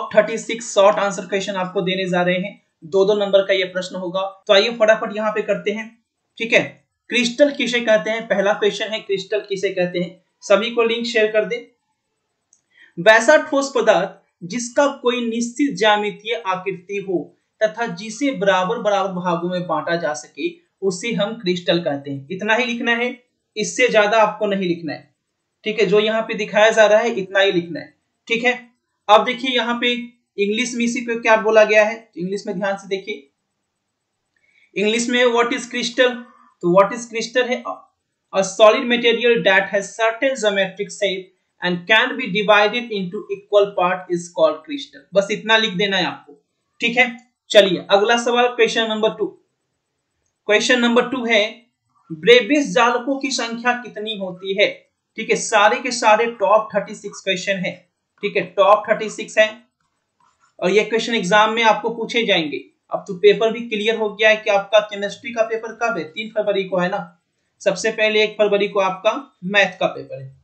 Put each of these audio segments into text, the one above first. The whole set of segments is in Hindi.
टॉप 36 शॉर्ट आंसर क्वेश्चन आपको देने जा रहे हैं। 2-2 नंबर का ये प्रश्न होगा। तो आइए फटाफट यहाँ पे करते हैं। ठीक है, क्रिस्टल किसे कहते हैं, पहला क्वेश्चन है क्रिस्टल किसे कहते हैं। सभी को लिंक शेयर कर दें। वैसा ठोस पदार्थ जिसका कोई निश्चित ज्यामितीय आकृति हो तथा जिसे बराबर बराबर भागों में बांटा जा सके उसे हम क्रिस्टल कहते हैं। इतना ही लिखना है, इससे ज्यादा आपको नहीं लिखना है। ठीक है, जो यहाँ पे दिखाया जा रहा है इतना ही लिखना है। ठीक है, अब देखिए यहाँ पे इंग्लिश में इसी को क्या बोला गया है, इंग्लिश में ध्यान से देखिए। इंग्लिश में व्हाट इज क्रिस्टल, तो व्हाट इज क्रिस्टल है a solid material that has certain geometric shape and can be divided into equal part is called crystal. बस इतना लिख देना है आपको। ठीक है, चलिए अगला सवाल क्वेश्चन नंबर 2। क्वेश्चन नंबर 2 है ब्रेबिस जालकों की संख्या कितनी होती है। ठीक है, सारे के सारे टॉप 36 क्वेश्चन है। ठीक है, टॉप 36 है और ये क्वेश्चन एग्जाम में आपको पूछे जाएंगे। अब तो पेपर भी क्लियर हो गया है कि आपका केमिस्ट्री का पेपर कब है, 3 फरवरी को है ना। सबसे पहले 1 फरवरी को आपका मैथ का पेपर है।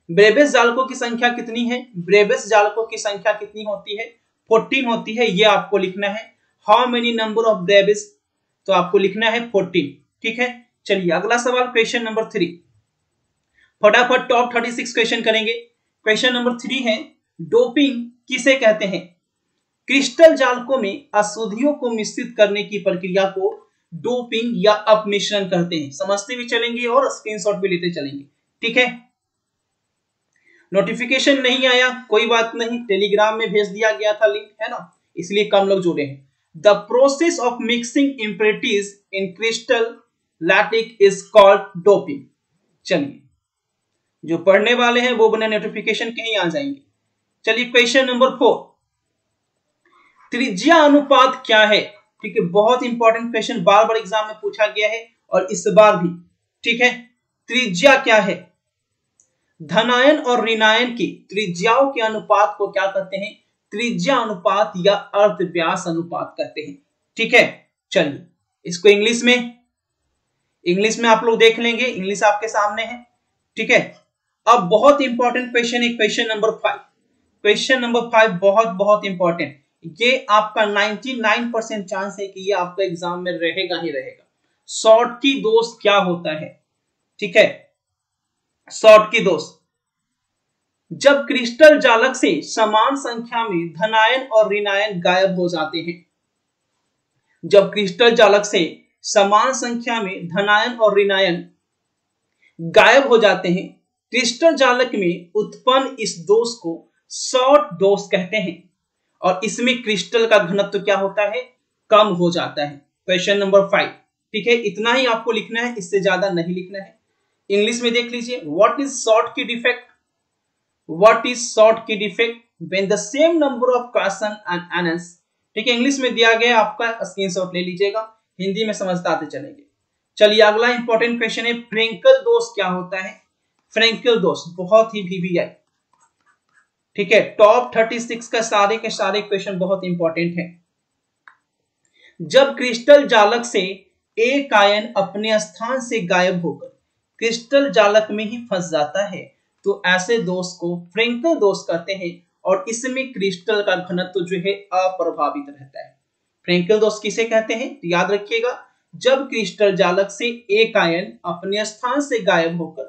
ब्रेबिस जालकों की संख्या कितनी है, ब्रेबिस जालकों की संख्या कितनी होती है, 14 होती है। ये आपको लिखना है। हाउ मेनी नंबर ऑफ ब्रेबिस, तो आपको लिखना है 14। ठीक है, चलिए अगला सवाल क्वेश्चन नंबर 3। फटाफट टॉप 36 क्वेश्चन करेंगे। क्वेश्चन नंबर 3 है डोपिंग किसे कहते हैं। क्रिस्टल जालकों में अशुद्धियों को मिश्रित करने की प्रक्रिया को डोपिंग या अपमिश्रण कहते हैं। समझते भी चलेंगे और स्क्रीनशॉट भी लेते चलेंगे। ठीक है, नोटिफिकेशन नहीं आया कोई बात नहीं, टेलीग्राम में भेज दिया गया था लिंक, है ना, इसलिए कम लोग जुड़े हैं। The process of mixing impurities in crystal lattice is called doping. चलिए जो पढ़ने वाले हैं वो बने नोटिफिकेशन कहीं आ जाएंगे। चलिए क्वेश्चन नंबर 4, त्रिज्या अनुपात क्या है। ठीक है, बहुत इंपॉर्टेंट क्वेश्चन, बार बार एग्जाम में पूछा गया है और इस बार भी। ठीक है, त्रिज्या क्या है। धनायन और ऋणायन की त्रिज्याओं के अनुपात को क्या कहते हैं, त्रिज्या अनुपात या अर्धव्यास अनुपात कहते हैं। ठीक है, चलिए इसको इंग्लिश में आप लोग देख लेंगे, इंग्लिश आपके सामने है। ठीक है, अब बहुत इंपॉर्टेंट क्वेश्चन है क्वेश्चन नंबर 5। क्वेश्चन नंबर 5 बहुत बहुत इंपॉर्टेंट, ये आपका 99% चांस है कि ये आपका एग्जाम में रहेगा ही रहेगा। शॉर्टकी दोष क्या होता है। ठीक है, शॉर्टकी दोष, जब क्रिस्टल जालक से समान संख्या में धनायन और ऋणायन गायब हो जाते हैं। जब क्रिस्टल जालक से समान संख्या में धनायन और ऋणायन गायब हो जाते हैं, क्रिस्टल जालक में उत्पन्न इस दोष को शॉर्ट दोष कहते हैं और इसमें क्रिस्टल का घनत्व क्या होता है, कम हो जाता है। Question number 5। ठीक है, इतना ही आपको लिखना है, इससे ज्यादा नहीं लिखना है। इंग्लिश में देख लीजिए, what is Schottky defect, what is Schottky defect when the same number of question and answers. ठीक है, इंग्लिश में दिया गया, आपका स्क्रीनशॉट ले लीजिएगा, हिंदी में समझते आते चलेंगे। चलिए अगला इंपॉर्टेंट क्वेश्चन है फ्रेंकल दोष क्या होता है। फ्रेंकल दोष बहुत ही VVI। ठीक है, टॉप 36 का सारे के सारे क्वेश्चन बहुत इंपॉर्टेंट है। जब क्रिस्टल जालक से एक आयन अपने स्थान से गायब होकर क्रिस्टल जालक में ही फंस जाता है तो ऐसे दोष को फ्रेंकल दोष कहते हैं और इसमें क्रिस्टल का घनत्व जो है अप्रभावित रहता है। फ्रेंकल दोष किसे कहते हैं, तो याद रखिएगा, जब क्रिस्टल जालक से एक आयन अपने स्थान से गायब होकर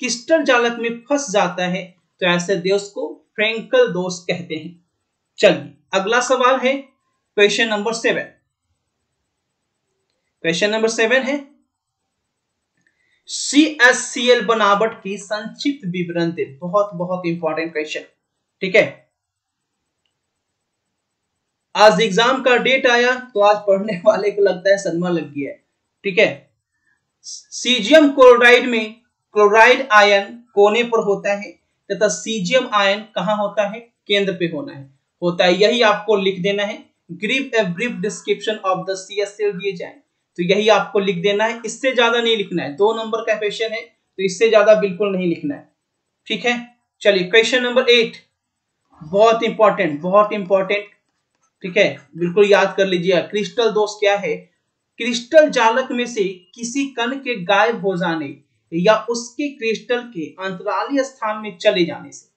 क्रिस्टल जालक में फंस जाता है तो ऐसे दोष को फ्रेंकल दोष कहते हैं। चलिए अगला सवाल है क्वेश्चन नंबर 7। क्वेश्चन नंबर 7 है CaCl बनावट की संक्षिप्त विवरण दे। बहुत बहुत इंपॉर्टेंट क्वेश्चन। ठीक है, आज एग्जाम का डेट आया तो आज पढ़ने वाले को लगता है सदमा लग गया है। ठीक है, सीजियम क्लोराइड में क्लोराइड आयन कोने पर होता है तथा सीजियम आयन कहां होता है, केंद्र पे होता है। यही आपको लिख देना है। Give a brief description of the CaCl दिए जाए तो यही आपको लिख देना है, इससे ज्यादा नहीं लिखना है। 2 नंबर का क्वेश्चन है तो इससे ज्यादा बिल्कुल नहीं लिखना है। ठीक है, चलिए क्वेश्चन नंबर 8 बहुत इंपॉर्टेंट। ठीक है, बिल्कुल याद कर लीजिए। क्रिस्टल दोष क्या है, क्रिस्टल जालक में से किसी कण के गायब हो जाने या उसके क्रिस्टल के अंतरालीय स्थान में चले जाने से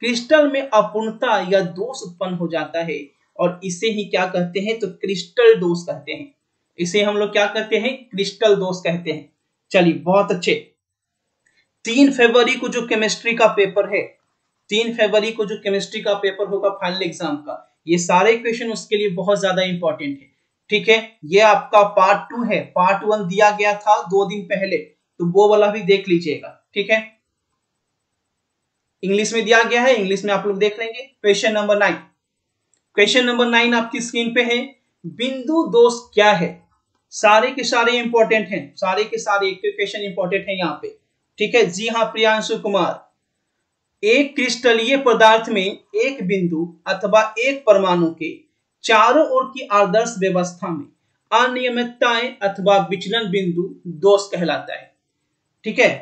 क्रिस्टल में अपूर्णता या दोष उत्पन्न हो जाता है और इसे ही क्या कहते हैं, तो क्रिस्टल दोष कहते हैं। इसे हम लोग क्या कहते हैं, क्रिस्टल दोष कहते हैं। चलिए बहुत अच्छे। 3 फरवरी को जो केमिस्ट्री का पेपर है, 3 फरवरी को जो केमिस्ट्री का पेपर होगा फाइनल एग्जाम का, ये सारे क्वेश्चन उसके लिए बहुत ज्यादा इंपॉर्टेंट है। ठीक है, ये आपका पार्ट 2 है, पार्ट 1 दिया गया था 2 दिन पहले, तो वो वाला भी देख लीजिएगा। ठीक है, इंग्लिश में दिया गया है, इंग्लिश में आप लोग देख लेंगे। क्वेश्चन नंबर 9, क्वेश्चन नंबर 9 आपकी स्क्रीन पे है। बिंदु दोष क्या है? सारे के सारे इंपॉर्टेंट हैं, सारे के सारे एक क्वेश्चन इंपॉर्टेंट है यहाँ पे। ठीक है, जी हाँ प्रियांशु कुमार। एक क्रिस्टलीय पदार्थ में एक बिंदु अथवा एक परमाणु के चारों ओर की आदर्श व्यवस्था में अनियमितताएं अथवा विचलन बिंदु दोष कहलाता है। ठीक है,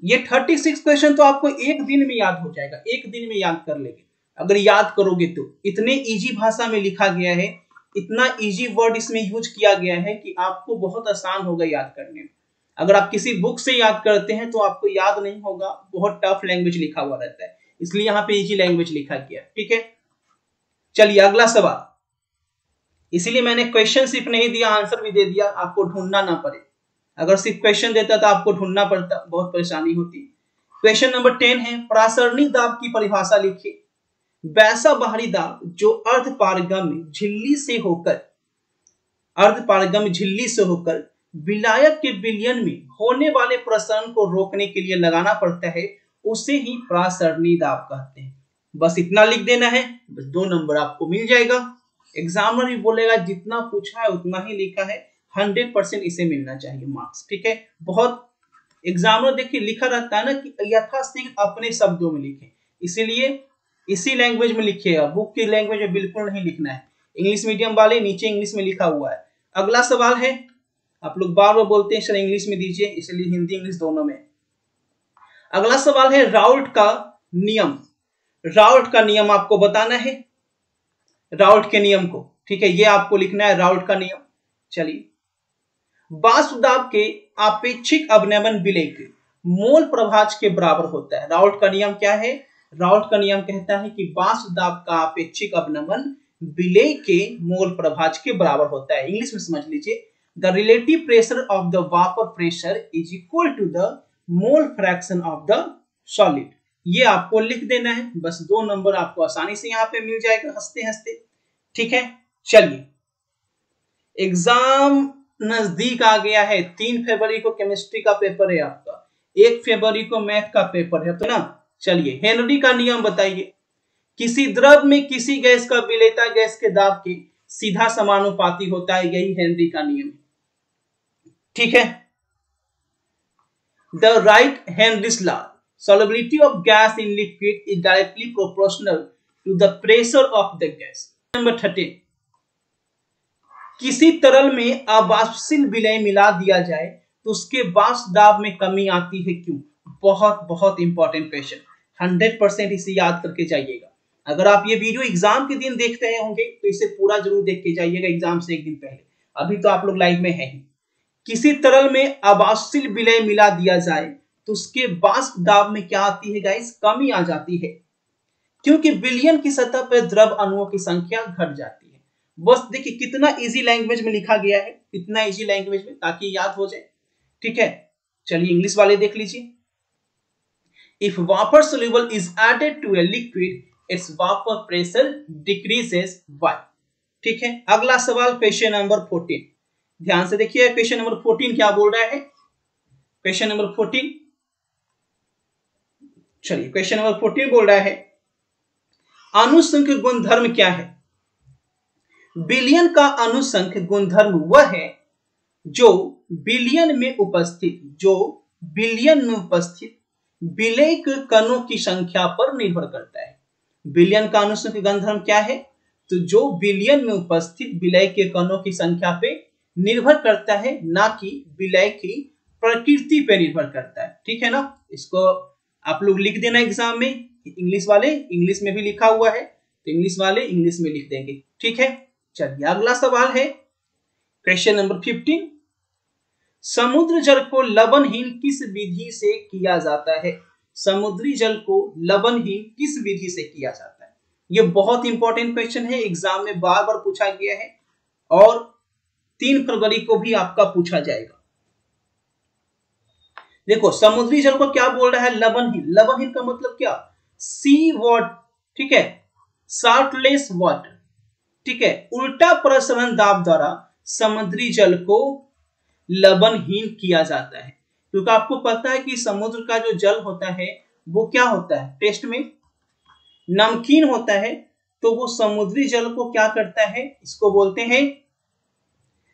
ये 36 क्वेश्चन तो आपको एक दिन में याद हो जाएगा, एक दिन में याद कर लेंगे अगर याद करोगे तो। इतने इजी भाषा में लिखा गया है, इतना इजी वर्ड इसमें यूज किया गया है कि आपको बहुत आसान होगा याद करने में। अगर आप किसी बुक से याद करते हैं तो आपको याद नहीं होगा, बहुत टफ लैंग्वेज लिखा हुआ रहता है, इसलिए यहाँ पे इजी लैंग्वेज लिखा गया। ठीक है, चलिए अगला सवाल। इसीलिए मैंने क्वेश्चन सिर्फ नहीं दिया, आंसर भी दे दिया, आपको ढूंढना ना पड़े। अगर सिर्फ क्वेश्चन देता तो आपको ढूंढना पड़ता, बहुत परेशानी होती। क्वेश्चन नंबर 10 है, प्रासरणी दाब की परिभाषा लिखिए। वैसा बाहरी दाब जो अर्धपारगम्य झिल्ली से होकर विलायक के विलयन में होने वाले प्रसरण को रोकने के लिए लगाना पड़ता है, उसे ही प्रासरणी दाब कहते हैं। बस इतना लिख देना है, बस 2 नंबर आपको मिल जाएगा। एग्जामिनर भी बोलेगा जितना पूछा है उतना ही लिखा है, 100% इसे मिलना चाहिए मार्क्स। ठीक है, बहुत एग्जामिनर देखिए लिखा रहता है ना कि यथाशीघ्र अपने शब्दों में लिखें, इसीलिए इसी लैंग्वेज में लिखिएगा, बुक की लैंग्वेज में बिल्कुल नहीं लिखना है। इंग्लिश मीडियम वाले नीचे इंग्लिश में लिखा हुआ है। अगला सवाल है, आप लोग बार बार बोलते हैं सर इंग्लिश में दीजिए, इसलिए हिंदी इंग्लिश दोनों में। अगला सवाल है राउल्ट का नियम। राउल्ट का नियम आपको बताना है, राउल्ट के नियम को। ठीक है, ये आपको लिखना है राउल्ट का नियम। चलिए, वाष्प दाब के आपेक्षिक अवनमन विलय के मोल प्रभाज के बराबर होता है। राउल्ट का नियम क्या है? राउल्ट का नियम कहता है कि वाष्प दाब का आपेक्षिक अवनमन विलय के मोल प्रभाज के बराबर होता है। इंग्लिश में समझ लीजिए, the relative pressure of the vapour pressure is equal to the mole fraction of the solid. ये आपको लिख देना है, बस 2 नंबर आपको आसानी से यहाँ पे मिल जाएगा हंसते हंसते। ठीक है, चलिए एग्जाम नजदीक आ गया है। 3 फरवरी को केमिस्ट्री का पेपर है आपका, 1 फरवरी को मैथ का पेपर है, तो ना। चलिए, हेनरी का नियम बताइए। किसी द्रव में किसी गैस का विलेयता गैस के दाब के सीधा समानुपाती होता है, यही हेनरी का नियम है। ठीक है, the right Henry's law, solubility of gas in liquid is directly proportional to the pressure of the gas. Number 13, किसी तरल में अवाष्पशील विलय मिला दिया जाए तो उसके वाष्प दाब में कमी आती है, क्यों? बहुत बहुत इंपॉर्टेंट क्वेश्चन, 100% इसे याद करके जाइएगा। अगर आप ये वीडियो एग्जाम के दिन देख रहे होंगे तो इसे पूरा जरूर देख के जाइएगा एग्जाम से एक दिन पहले, अभी तो आप लोग लाइव में है ही। किसी तरल में अवाष्पशील विलय मिला दिया जाए तो उसके वाष्प दाब में क्या आती है गाइस? कमी आ जाती है, क्योंकि विलयन की सतह पर द्रव अणुओं की संख्या घट जाती है। बस देखिए कितना इजी लैंग्वेज में लिखा गया है, इतना इजी लैंग्वेज में, ताकि याद हो जाए। ठीक है, चलिए इंग्लिश वाले देख लीजिए। If vapour soluble is added to a liquid, its vapour pressure decreases why. ठीक है, अगला सवाल क्वेश्चन नंबर 14, ध्यान से देखिए क्वेश्चन नंबर 14 क्या बोल रहा है। क्वेश्चन नंबर 14, चलिए क्वेश्चन नंबर 14 बोल रहा है, अनुसंख्य गुणधर्म क्या है? विलयन का अनुसंख्य गुणधर्म वह है जो विलयन में उपस्थित विलय के कणों की संख्या पर निर्भर करता है। विलयन का अनुसंख्य गुणधर्म क्या है? तो जो विलयन में उपस्थित विलय के कणों की संख्या पे निर्भर करता है, ना कि विलय की प्रकृति पे निर्भर करता है। ठीक है ना, इसको आप लोग लिख देना एग्जाम में। इंग्लिश वाले इंग्लिश में भी लिखा हुआ है, तो इंग्लिश वाले इंग्लिश में लिख देंगे। ठीक है, चलिए अगला सवाल है क्वेश्चन नंबर 15, समुद्र जल को लवणहीन किस विधि से किया जाता है? समुद्री जल को लवणहीन किस विधि से किया जाता है? ये बहुत इंपॉर्टेंट क्वेश्चन है, एग्जाम में बार बार पूछा गया है और 3 फरवरी को भी आपका पूछा जाएगा। देखो समुद्री जल को क्या बोल रहा है? लवणहीन। लवणहीन का मतलब क्या? सी वाटर, ठीक है, साल्टलेस वाटर, ठीक है। उल्टा प्रसरण दाब द्वारा समुद्री जल को लवणहीन किया जाता है, क्योंकि आपको पता है कि समुद्र का जो जल होता है वो क्या होता है? टेस्ट में नमकीन होता है। तो वो समुद्री जल को क्या करता है? इसको बोलते हैं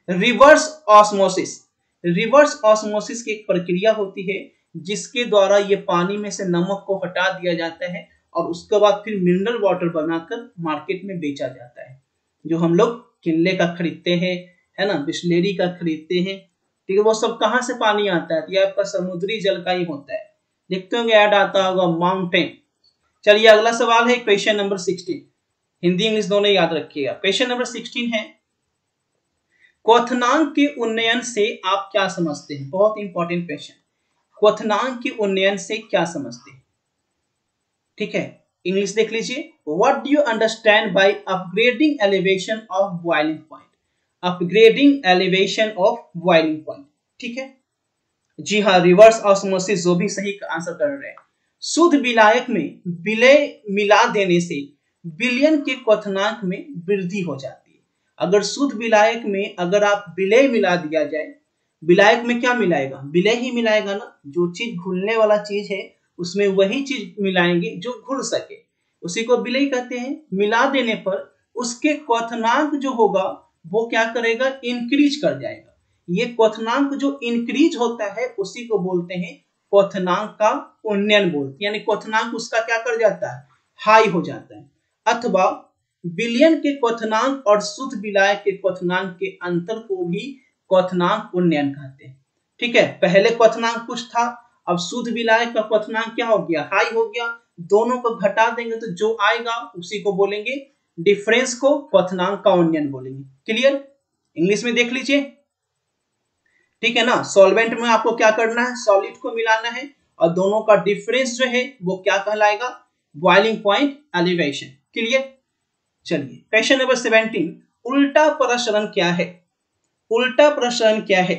रिवर्स ऑस्मोसिस। रिवर्स ऑस्मोसिस की एक प्रक्रिया होती है जिसके द्वारा ये पानी में से नमक को हटा दिया जाता है और उसके बाद फिर मिनरल वाटर बनाकर मार्केट में बेचा जाता है। जो हम लोग किनले का खरीदते हैं, है ना, बिस्लेरी का खरीदते हैं, ठीक है, वो सब कहाँ से पानी आता है? ये आपका समुद्री जल का ही होता है। देखते होंगे ऐड आता होगा माउंटेन। चलिए अगला सवाल है क्वेश्चन नंबर 16। हिंदी इंग्लिश दोनों याद रखिएगा। क्वेश्चन नंबर 16 है, क्वथनांक के उन्नयन से आप क्या समझते हैं? बहुत इंपॉर्टेंट क्वेश्चन। क्वथनांक के उन्नयन से क्या समझते हैं? ठीक है, इंग्लिश देख लीजिए। What do you understand by upgrading elevation of boiling point? Upgrading elevation of boiling point, ठीक है जी हाँ, रिवर्स ऑस्मोसिस, जो भी सही आंसर कर रहे हैं। शुद्ध विलायक में विलय मिला देने से विलयन के क्वथनांक में वृद्धि हो जाती है। अगर शुद्ध विलायक में अगर आप विलय मिला दिया जाए, विलायक में क्या मिलाएगा? विलय ही मिलाएगा ना। जो चीज घुलने वाला चीज है उसमें वही चीज मिलाएंगे जो घुल सके, उसी को विलय कहते हैं। मिला देने पर उसके क्वथनांक जो होगा वो क्या करेगा? इंक्रीज कर जाएगा। ये क्वथनांक जो इंक्रीज होता है उसी को बोलते हैं क्वथनांक का उन्नयन बोलते हैं, यानी क्वथनांक उसका क्या कर जाता है? हाई हो जाता है। अथवा विलयन के क्वथनांक और शुद्ध विलायक के क्वथनांक के अंतर को भी क्वथनांक उन्नयन कहते हैं, ठीक है। पहले क्वथनांक कुछ था, अब शुद्ध विलायक का क्वथनांक क्या हो गया? हाई हो गया। दोनों को घटा देंगे तो जो आएगा उसी को बोलेंगे, डिफरेंस को क्वथनांक का उन्नयन बोलेंगे। क्लियर? इंग्लिश में देख लीजिए, ठीक है ना। सॉल्वेंट में आपको क्या करना है? सॉलिड को मिलाना है और दोनों का डिफरेंस जो है वो क्या कहलाएगा? Boiling point elevation. क्लियर? चलिए क्वेश्चन नंबर 17, उल्टा प्रसरण क्या है? उल्टा प्रसरण क्या है?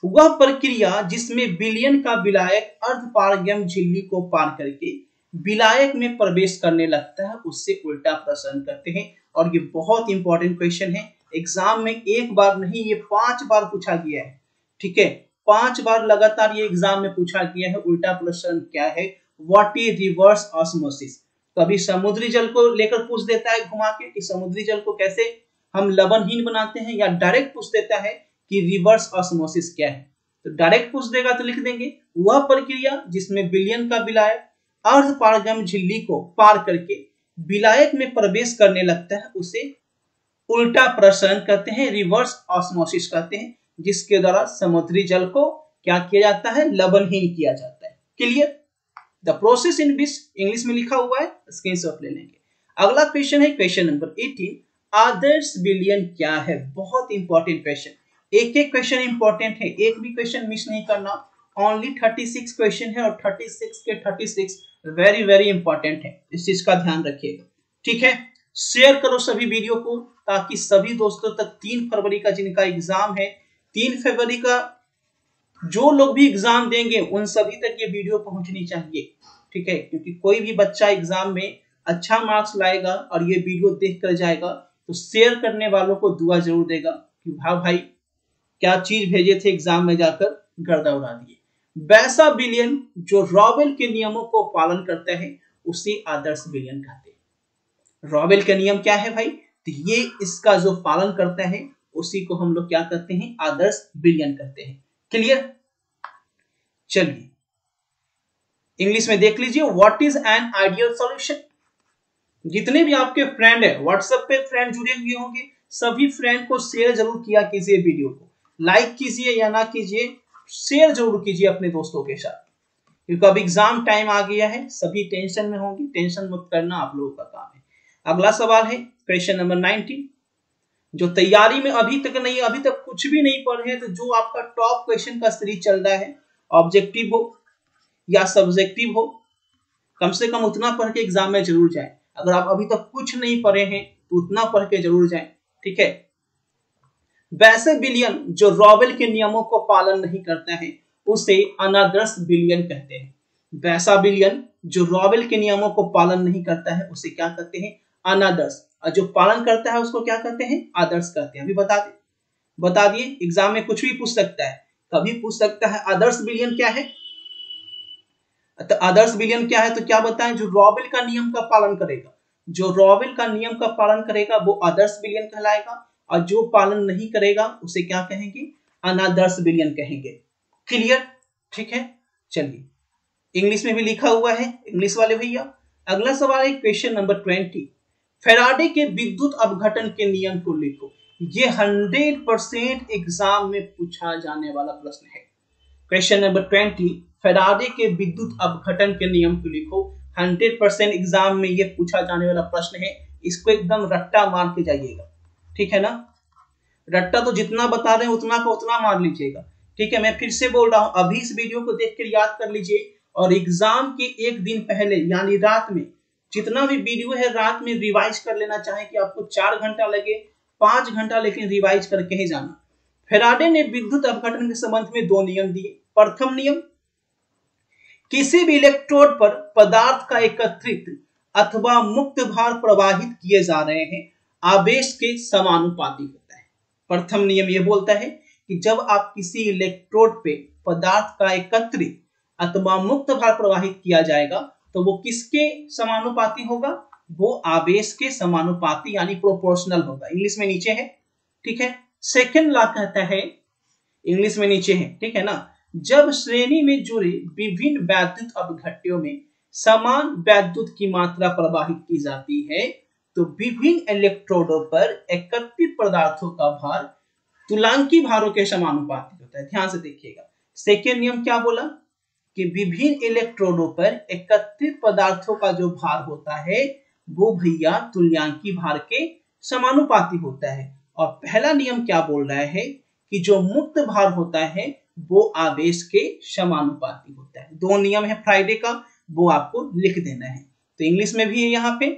वह प्रक्रिया जिसमें विलयन का विलायक अर्धपारगम्य झिल्ली को पार करके विलायक में प्रवेश करने लगता है, उससे उल्टा प्रसरण कहते हैं। और ये बहुत इंपॉर्टेंट क्वेश्चन है, एग्जाम में एक बार नहीं ये 5 बार पूछा गया है, ठीक है। 5 बार लगातार ये एग्जाम में पूछा गया है। उल्टा प्रसरण क्या है? What is reverse osmosis? कभी समुद्री जल को लेकर पूछ देता है घुमा के कि समुद्री जल को कैसे हम लवणहीन बनाते हैं, या डायरेक्ट पूछ देता है कि रिवर्स ऑस्मोसिस क्या है। तो डायरेक्ट पूछ देगा तो लिख देंगे वह प्रक्रिया जिसमें विलयन का विलायक अर्धपारगम्य झिल्ली को पार करके विलायक में प्रवेश करने लगता है, उसे उल्टा प्रसरण कहते हैं, रिवर्स ऑस्मोसिस कहते हैं, जिसके द्वारा समुद्री जल को क्या किया जाता है? लवणहीन किया जाता है। Clear? The process in which, English में लिखा हुआ है, स्क्रीनशॉट ले लेंगे। अगला क्वेश्चन है क्वेश्चन नंबर 18, आदर्श विलयन क्या है? बहुत इंपॉर्टेंट क्वेश्चन, एक एक क्वेश्चन इंपॉर्टेंट है, एक भी क्वेश्चन मिस नहीं करना। ओनली 36 क्वेश्चन है और 36 के 36 वेरी वेरी इंपॉर्टेंट है, इस चीज का ध्यान रखिएगा, ठीक है। शेयर करो सभी वीडियो को ताकि सभी दोस्तों तक 3 फरवरी का जिनका एग्जाम है, 3 फरवरी का जो लोग भी एग्जाम देंगे उन सभी तक ये वीडियो पहुंचनी चाहिए, ठीक है। क्योंकि कोई भी बच्चा एग्जाम में अच्छा मार्क्स लाएगा और ये वीडियो देख कर जाएगा तो शेयर करने वालों को दुआ जरूर देगा कि हाँ भाई क्या चीज भेजे थे एग्जाम में जाकर गर्दा उड़ा दिए। वैसा विलयन जो रॉवेल के नियमों को पालन करता है उसे आदर्श विलयन कहते हैं। रॉवेल का नियम क्या है भाई? तो ये इसका जो पालन करता है उसी को हम लोग क्या कहते हैं? आदर्श विलयन कहते हैं। क्लियर? चलिए इंग्लिश में देख लीजिए, what is an ideal solution? जितने भी आपके फ्रेंड है, व्हाट्सएप पे फ्रेंड जुड़े हुए होंगे, सभी फ्रेंड को शेयर जरूर किया कीजिए, वीडियो को लाइक कीजिए या ना कीजिए, शेयर जरूर कीजिए अपने दोस्तों के साथ, क्योंकि अब एग्जाम टाइम आ गया है, सभी टेंशन में होंगे, टेंशन मत करना, आप लोगों का काम है। अगला सवाल है क्वेश्चन नंबर 19, जो तैयारी में अभी तक कुछ भी नहीं पढ़े हैं, तो जो आपका टॉप क्वेश्चन का सीरीज चल रहा है ऑब्जेक्टिव या सब्जेक्टिव हो, कम से कम उतना पढ़ के एग्जाम में जरूर जाए। अगर आप अभी तक कुछ नहीं पढ़े हैं तो उतना पढ़ के जरूर जाएं, ठीक है। वैसे बिलियन जो रॉवेल के नियमों को पालन नहीं करता है उसे अनादर्श बिलियन कहते हैं। वैसा बिलियन जो रॉवेल के नियमों को पालन नहीं करता है उसे क्या कहते हैं? अनादर्श। और जो पालन करता है उसको क्या कहते हैं? आदर्श कहते हैं। अभी बता दिए, एग्जाम में कुछ भी पूछ सकता है, कभी पूछ सकता है आदर्श बिलियन क्या है। तो आदर्श बिलियन क्या है तो क्या बताएं? जो रॉवेल का नियम का पालन करेगा, जो रॉवेल का नियम का पालन करेगा वो आदर्श बिलियन कहलाएगा, और जो पालन नहीं करेगा उसे क्या कहेंगे? अनादर्श बिलियन कहेंगे। क्लियर? ठीक है। चलिए, इंग्लिश में भी लिखा हुआ है इंग्लिश वाले भैया। अगला सवाल है क्वेश्चन नंबर 20। फैराडे के विद्युत अपघटन के नियम को लिखो। ये 100% एग्जाम में पूछा जाने वाला प्रश्न है। क्वेश्चन नंबर 20, फैराडे के विद्युत अपघटन के नियम को लिखो। 100% एग्जाम में ये पूछा जाने वाला प्रश्न है। इसको एकदम रट्टा मार के जाइएगा, ठीक है ना। रट्टा तो जितना बता रहे हैं उतना का उतना मार लीजिएगा, ठीक है। मैं फिर से बोल रहा हूं, अभी इस वीडियो को देख कर याद कर लीजिए, और एग्जाम के एक दिन पहले यानी रात में जितना भी वीडियो है रात में रिवाइज कर लेना। चाहे कि आपको 4 घंटा लगे, 5 घंटा, लेकिन रिवाइज करके ही जाना। फैराडे ने विद्युत अपघटन के संबंध में 2 नियम दिए। प्रथम नियम, किसी भी इलेक्ट्रोड पर पदार्थ का एकत्रित अथवा मुक्त भार प्रवाहित किए जा रहे हैं आवेश के समानुपाती होता है। प्रथम नियम यह बोलता है कि जब आप किसी इलेक्ट्रोड पे पदार्थ का एकत्रित अथवा मुक्त भार प्रवाहित किया जाएगा तो वो किसके समानुपाती होगा? वो आवेश के समानुपाती यानी प्रोपोर्शनल होगा। इंग्लिश में नीचे है, ठीक है। सेकेंड लॉ कहता है, इंग्लिश में नीचे है, ठीक है ना, जब श्रेणी में जुड़े विभिन्न वैद्युत अपघट्यों में समान वैद्युत की मात्रा प्रवाहित की जाती है तो विभिन्न इलेक्ट्रोडों पर एकत्रित पदार्थों का भार तुलांकी भारों के समानुपाती होता है। ध्यान से देखिएगा, सेकेंड नियम क्या बोला कि विभिन्न इलेक्ट्रोडों पर एकत्रित पदार्थों का जो भार होता है वो भैया तुल्यांकी भार के समानुपाती होता है। और पहला नियम क्या बोल रहा है कि जो मुक्त भार होता है वो आवेश के समानुपाती होता है। 2 नियम है फ्राइडे का, वो आपको लिख देना है। तो इंग्लिश में भी है, यहाँ पे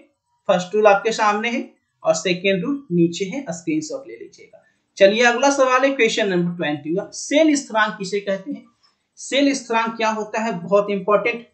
फर्स्ट रूल आपके सामने है और सेकेंड रूल नीचे है, स्क्रीनशॉट ले लीजिएगा। चलिए अगला सवाल है क्वेश्चन नंबर 21। सेल स्थिरांक किसे कहते हैं? सेल स्थिरांक क्या होता है? बहुत इंपॉर्टेंट।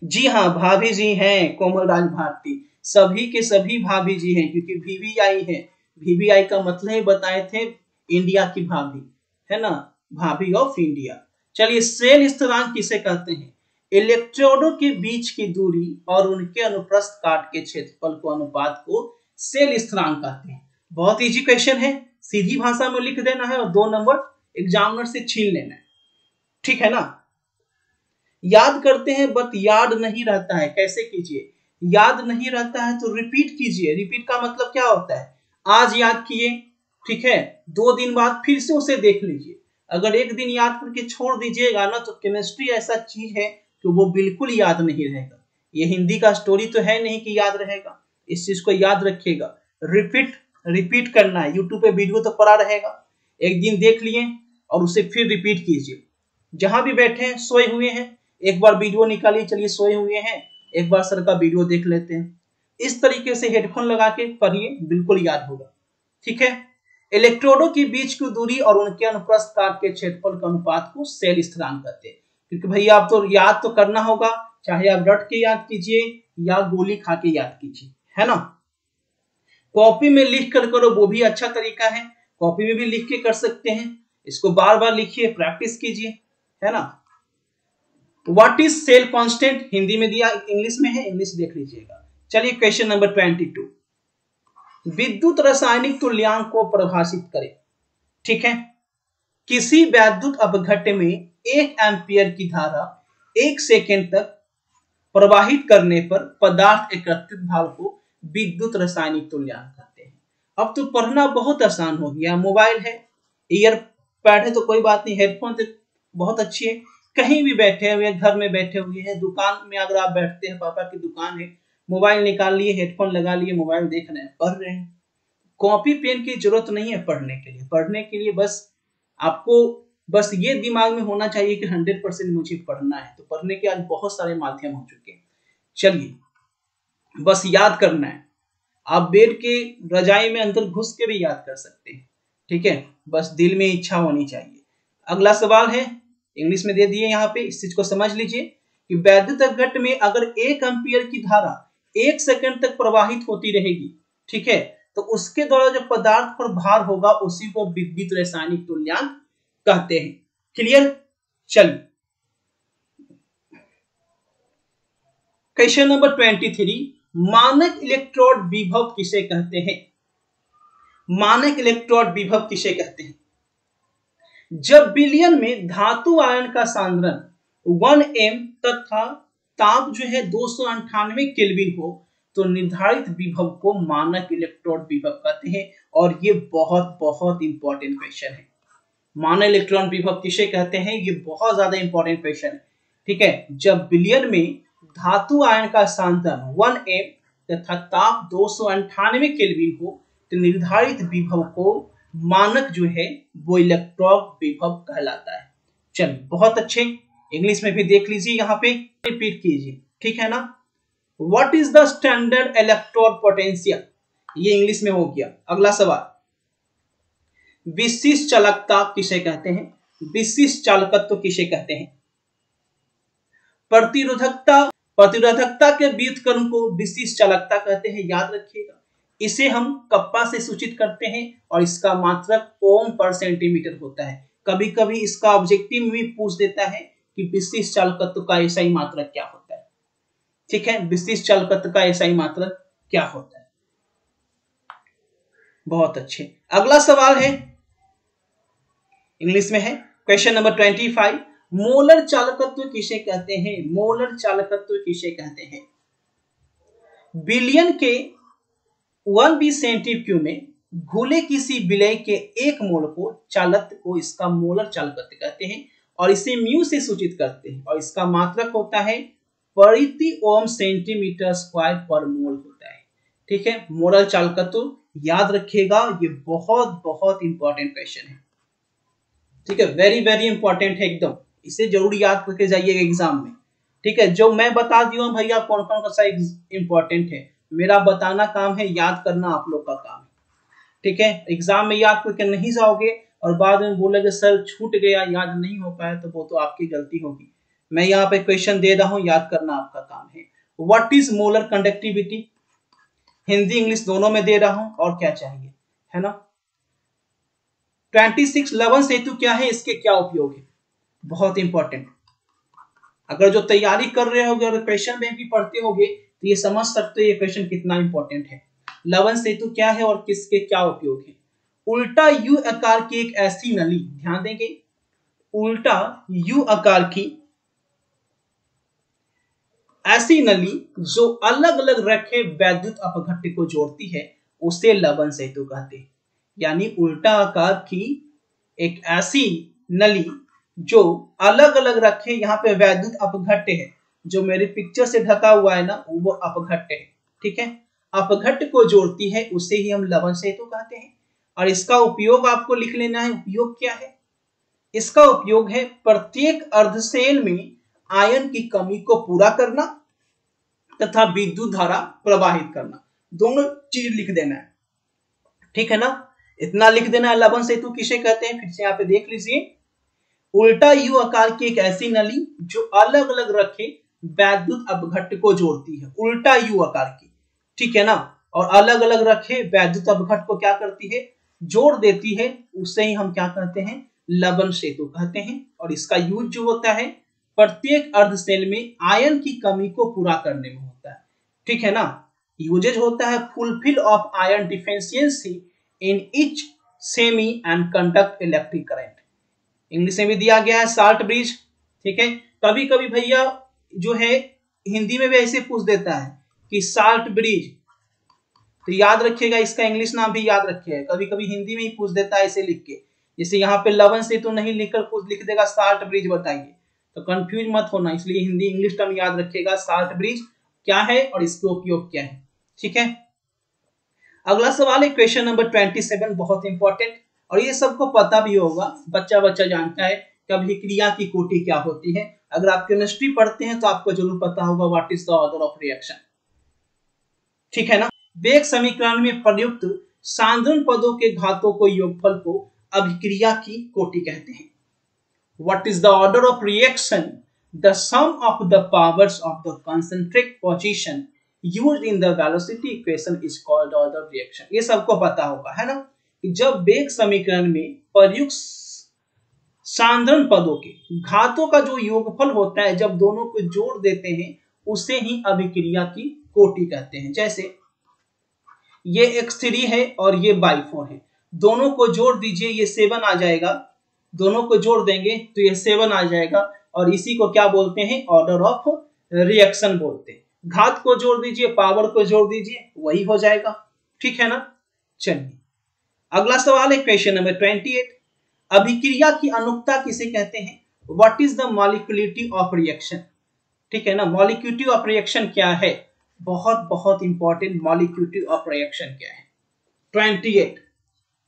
जी हाँ, भाभी जी हैं कोमल राज भारती, सभी के सभी भाभी जी हैं, क्योंकि वीवीआई है। वीवीआई का मतलब ही बताए थे, इंडिया की भाभी है ना, भाभी ऑफ इंडिया। चलिए, सेल स्थिरांक किसे कहते हैं? इलेक्ट्रोडों के बीच की दूरी और उनके अनुप्रस्थ काट के क्षेत्रफल को अनुपात को सेल स्थिरांक कहते हैं। बहुत इजी क्वेश्चन है, सीधी भाषा में लिख देना है और 2 नंबर एग्जामिनर से छीन लेना है, ठीक है ना। याद करते हैं बट याद नहीं रहता है, कैसे कीजिए? याद नहीं रहता है तो रिपीट कीजिए। रिपीट का मतलब क्या होता है? आज याद किए, ठीक है, 2 दिन बाद फिर से उसे देख लीजिए। अगर एक दिन याद करके छोड़ दीजिएगा ना तो केमिस्ट्री ऐसा चीज है कि वो बिल्कुल याद नहीं रहेगा। ये हिंदी का स्टोरी तो है नहीं कि याद रहेगा, इस चीज को याद रखिएगा। रिपीट करना है। यूट्यूब पे वीडियो तो पड़ा रहेगा, एक दिन देख लिए और उसे फिर रिपीट कीजिए। जहां भी बैठे हैं, सोए हुए हैं, एक बार वीडियो निकालिए, चलिए सोए हुए हैं, एक बार सर का वीडियो देख लेते हैं। इस तरीके से हेडफोन लगा के पढ़िए, बिल्कुल याद होगा, ठीक है। इलेक्ट्रोडों के बीच की दूरी और उनके अनुप्रस्थ काट के क्षेत्रफल के अनुपात को सेल स्थिरांक कहते हैं। क्योंकि भैया आप तो याद तो करना होगा, चाहे आप रट के याद कीजिए या गोली खा के याद कीजिए, है ना। कॉपी में लिख कर करो, वो भी अच्छा तरीका है, कॉपी में भी लिख के कर सकते हैं। इसको बार बार लिखिए, प्रैक्टिस कीजिए, है ना। What is cell constant? Hindi में दिया, इंग्लिश में है, इंग्लिश देख लीजिएगा। चलिए क्वेश्चन नंबर 22, विद्युत रासायनिक तुल्यांक को परिभाषित करें, ठीक है। किसी वैद्युत अपघट्य में 1 एम्पियर की धारा 1 सेकेंड तक प्रवाहित करने पर पदार्थ एकत्रित भार को विद्युत रासायनिक तुल्यांक कहते हैं। अब तो पढ़ना बहुत आसान हो गया, मोबाइल है, ईयर पैड है तो कोई बात नहीं, हेडफोन तो बहुत अच्छी है। कहीं भी बैठे हुए, घर में बैठे हुए हैं, दुकान में अगर आप बैठते हैं, पापा की दुकान है, मोबाइल निकाल लिए, हेडफोन लगा लिए, मोबाइल देख रहे हैं, पढ़ रहे हैं। कॉपी पेन की जरूरत नहीं है पढ़ने के लिए। पढ़ने के लिए बस आपको बस ये दिमाग में होना चाहिए कि 100% मुझे पढ़ना है। तो पढ़ने के आज बहुत सारे माध्यम हो चुके हैं। चलिए बस याद करना है। आप बेड के रजाई में अंदर घुस के भी याद कर सकते हैं, ठीक है, बस दिल में इच्छा होनी चाहिए। अगला सवाल है, इंग्लिश में दे दिए यहाँ पे, इस चीज को समझ लीजिए कि वैद्युत अपघट्ट में अगर 1 एम्पीयर की धारा 1 सेकंड तक प्रवाहित होती रहेगी, ठीक है, तो उसके द्वारा जो पदार्थ पर भार होगा उसी को विद्युत रासायनिक तुल्यांक कहते हैं। क्लियर? चलिए क्वेश्चन नंबर 23, मानक इलेक्ट्रोड विभव किसे कहते हैं? मानक इलेक्ट्रोड विभव किसे कहते हैं? जब विलयन में धातु आयन का सांद्रण 1m तथा ताप जो है 298 केल्विन हो तो निर्धारित विभव को मानक इलेक्ट्रोड विभव कहते हैं। और ये बहुत बहुत इंपॉर्टेंट क्वेश्चन है। मानक इलेक्ट्रॉन विभव किसे कहते हैं? ये बहुत ज्यादा इंपॉर्टेंट क्वेश्चन है, ठीक है। जब विलयन में धातु आयन का सांद्रण 1m तथा ताप 298 केल्विन हो तो निर्धारित विभव को मानक जो है वो इलेक्ट्रॉन विभव कहलाता है। चलिए बहुत अच्छे, इंग्लिश में भी देख लीजिए, यहाँ पे रिपीट कीजिए, ठीक है ना। What is the standard electrode potential? ये इंग्लिश में हो गया। अगला सवाल, विशिष्ट चालकता किसे कहते हैं? विशिष्ट चालकत्व किसे कहते हैं? प्रतिरोधकता के व्युत्क्रम को विशिष्ट चालकता कहते हैं, याद रखिएगा। इसे हम कप्पा से सूचित करते हैं और इसका मात्रक ओम पर सेंटीमीटर होता है। कभी कभी इसका ऑब्जेक्टिव भी पूछ देता है कि विशिष्ट चालकत्व का एसआई मात्रक क्या होता है, ठीक है, विशिष्ट चालकत्व का एसआई मात्रक क्या होता है। बहुत अच्छे। अगला सवाल है, इंग्लिश में है, क्वेश्चन नंबर 25, मोलर चालकत्व किसे कहते हैं? मोलर चालकत्व किसे कहते हैं? विलयन के 1 सेंटीक्यूब में घुले किसी विलय के 1 मोल को चालकत्व को इसका मोलर चालकत्व कहते हैं और इसे म्यू से सूचित करते हैं और इसका मात्रक होता है प्रति ओम सेंटीमीटर स्क्वायर पर मोल होता है, ठीक है। मोलर चालकत्व याद रखिएगा, ये बहुत बहुत इंपॉर्टेंट क्वेश्चन है, ठीक है, वेरी वेरी इंपॉर्टेंट है एकदम। इसे जरूर याद करके जाइएगा एग्जाम में, ठीक है। जो मैं बता दिया हूं भैया कौन कौन सा इंपॉर्टेंट है, मेरा बताना काम है, याद करना आप लोग का काम है, ठीक है। एग्जाम में याद करके नहीं जाओगे और बाद में बोलोगे सर छूट गया, याद नहीं हो पाया, तो वो तो आपकी गलती होगी। मैं यहाँ पे क्वेश्चन दे रहा हूं, याद करना आपका काम है। What is molar conductivity? Hindi English दोनों में दे रहा हूं, और क्या चाहिए, है ना। 26 लवण सेतु क्या है, इसके क्या उपयोग है? बहुत इंपॉर्टेंट। अगर जो तैयारी कर रहे होगे और क्वेश्चन में भी पढ़ते होगे तो ये समझ सकते हो ये क्वेश्चन कितना इंपॉर्टेंट है। लवण सेतु क्या है और किसके क्या उपयोग है? उल्टा यू आकार की एक ऐसी नली, ध्यान देंगे, उल्टा यू आकार की ऐसी नली जो अलग अलग रखे वैद्युत अपघट्ट को जोड़ती है उसे लवण सेतु कहते हैं। यानी उल्टा आकार की एक ऐसी नली जो अलग अलग रखे, यहाँ पे वैद्युत अपघट्ट है, जो मेरे पिक्चर से ढका हुआ है ना वो अपघट्ट है, ठीक है, अपघट्ट को जोड़ती है उसे ही हम लवण सेतु कहते हैं। और इसका उपयोग आपको लिख लेना है, उपयोग क्या है? इसका उपयोग है प्रत्येक अर्धसेल में आयन की कमी को पूरा करना तथा विद्युत धारा प्रवाहित करना, दोनों चीज लिख देना है, ठीक है ना। इतना लिख देना है। लवण सेतु किसे कहते हैं, फिर से यहाँ पे देख लीजिए, उल्टा यू आकार की एक ऐसी नली जो अलग अलग रखे वैद्युत अपघट्ट को जोड़ती है, उल्टा यू आकार की, ठीक है ना, और अलग अलग रखे वैद्युत अपघट्ट को क्या करती है, जोड़ देती है, उसे ही हम क्या कहते हैं, लवण सेतु कहते हैं। और इसका यूज जो होता है प्रत्येक अर्धसेल में आयन की कमी को पूरा करने में होता है, ठीक है ना। यूजेज होता है fulfil of ion deficiency in each semi and conduct electric current. English में भी दिया गया है साल्ट ब्रिज, ठीक है। कभी कभी भैया जो है हिंदी में भी ऐसे पूछ देता है कि साल्ट ब्रिज, तो याद रखिएगा इसका इंग्लिश नाम भी याद रखिएगा। कभी कभी हिंदी में ही पूछ देता है ऐसे लिख के, जैसे यहाँ पे लवण सेतु नहीं लिखकर कुछ लिख देगा साल्ट ब्रिज बताइए, तो कंफ्यूज मत होना, इसलिए हिंदी इंग्लिश टर्म याद रखिएगा, साल्ट ब्रिज क्या है और इसके उपयोग क्या है, ठीक है। अगला सवाल है क्वेश्चन नंबर 27, बहुत इंपॉर्टेंट और ये सबको पता भी होगा, बच्चा बच्चा जानता है कि अभिक्रिया की कोटि क्या होती है। अगर आप केमिस्ट्री पढ़ते हैं तो आपको जरूर पता होगा what is the order of reaction, ठीक है ना। वेग समीकरण में प्रयुक्त सांद्रण पदों के घातों को योगफल को अभिक्रिया की कोटि कहते हैं। What is the order of reaction? The sum of the powers of the concentric position used in the velocity equation is called order of reaction. ये सबको पता होगा, है ना, कि जब वेग समीकरण में प्रयुक्त सांद्रण पदों के घातों का जो योगफल होता है, जब दोनों को जोड़ देते हैं उसे ही अभिक्रिया की कोटि कहते हैं। जैसे ये x3 है और ये y4 है, दोनों को जोड़ दीजिए, ये 7 आ जाएगा, दोनों को जोड़ देंगे तो ये 7 आ जाएगा, और इसी को क्या बोलते हैं, ऑर्डर ऑफ रिएक्शन बोलते हैं। घात को जोड़ दीजिए, पावर को जोड़ दीजिए, वही हो जाएगा, ठीक है ना। चलिए अगला सवाल है क्वेश्चन नंबर 28। अभिक्रिया की अनुक्ता किसे कहते हैं? What is the molecularity of reaction, ठीक है ना। मॉलिक्यूलिटी ऑफ रिएक्शन क्या है, बहुत बहुत इंपॉर्टेंट, मॉलिक्यूलिटी ऑफ रिएक्शन क्या है। 28,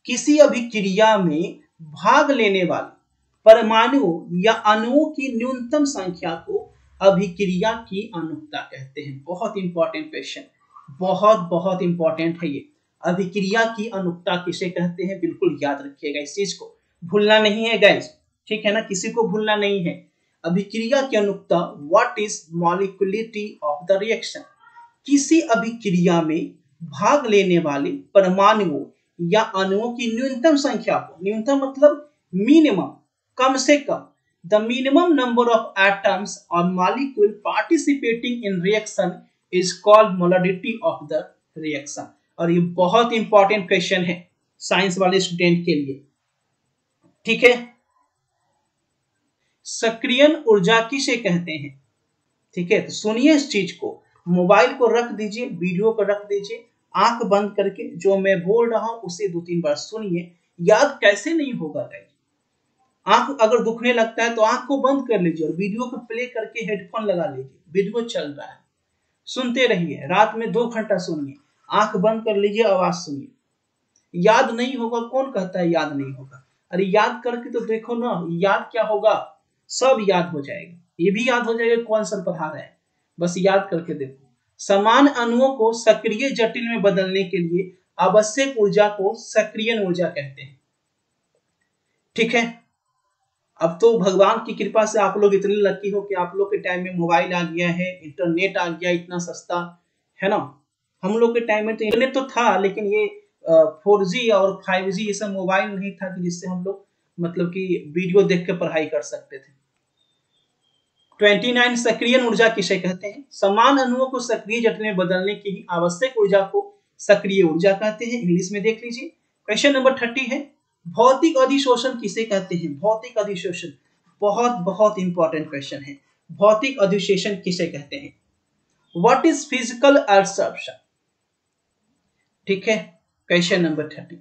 किसी अभिक्रिया में भाग लेने वाले परमाणुओं या अणुओं की न्यूनतम संख्या को अभिक्रिया की अनुक्ता कहते हैं। बहुत इंपॉर्टेंट क्वेश्चन, बहुत बहुत इंपॉर्टेंट है ये। अभिक्रिया की अनुक्ता किसे कहते हैं, बिल्कुल याद रखिएगा, इस चीज को भूलना नहीं है गाइस, ठीक है ना, किसी को भूलना नहीं है। अभिक्रिया की अनुक्ता, what is molecularity of the reaction, किसी अभिक्रिया में भाग लेने वाले परमाणुओं या अणुओं की न्यूनतम संख्या को, न्यूनतम मतलब मिनिमम, कम से कम, the minimum number of atoms और molecule participating in reaction is called molarity of the reaction. और ये बहुत इंपॉर्टेंट क्वेश्चन है साइंस वाले स्टूडेंट के लिए, ठीक है। सक्रियण ऊर्जा किसे कहते हैं, ठीक है, तो सुनिए इस चीज को, मोबाइल को रख दीजिए, वीडियो को रख दीजिए, आंख बंद करके जो मैं बोल रहा हूं उसे 2-3 बार सुनिए। याद कैसे नहीं होगा गाइस, आंख अगर दुखने लगता है तो आंख को बंद कर लीजिए और वीडियो को प्ले करके हेडफोन लगा लीजिए, वीडियो चल रहा है, सुनते रहिए, रात में 2 घंटा सुनिए, आंख बंद कर लीजिए, आवाज सुनिए। याद नहीं होगा, कौन कहता है याद नहीं होगा, अरे याद करके तो देखो ना, याद क्या होगा, सब याद हो जाएगा, ये भी याद हो जाएगा कौन सा पढ़ा रहा है, बस याद करके देखो। समान अणुओं को सक्रिय जटिल में बदलने के लिए आवश्यक ऊर्जा को सक्रियण ऊर्जा कहते हैं, ठीक है। अब तो भगवान की कृपा से आप लोग इतने लकी हो कि आप लोग के टाइम में मोबाइल आ गया है, इंटरनेट आ गया, इतना सस्ता है ना। हम लोग के टाइम में तो इंटरनेट तो था, लेकिन ये 4G और 5G ये सब मोबाइल नहीं था कि जिससे हम लोग मतलब कि वीडियो देख के पढ़ाई कर सकते थे। 29, सक्रियण ऊर्जा किसे कहते हैं? समान अणुओं को सक्रिय जटिल में बदलने की ही आवश्यक ऊर्जा को सक्रिय ऊर्जा कहते हैं। इंग्लिश में देख लीजिए। क्वेश्चन नंबर 30 है, भौतिक अधिशोषण किसे कहते हैं? भौतिक अधिशोषण बहुत बहुत इंपॉर्टेंट क्वेश्चन है। भौतिक अधिशोषण किसे कहते हैं? व्हाट इज फिजिकल एब्सॉर्प्शन, ठीक है। क्वेश्चन नंबर 30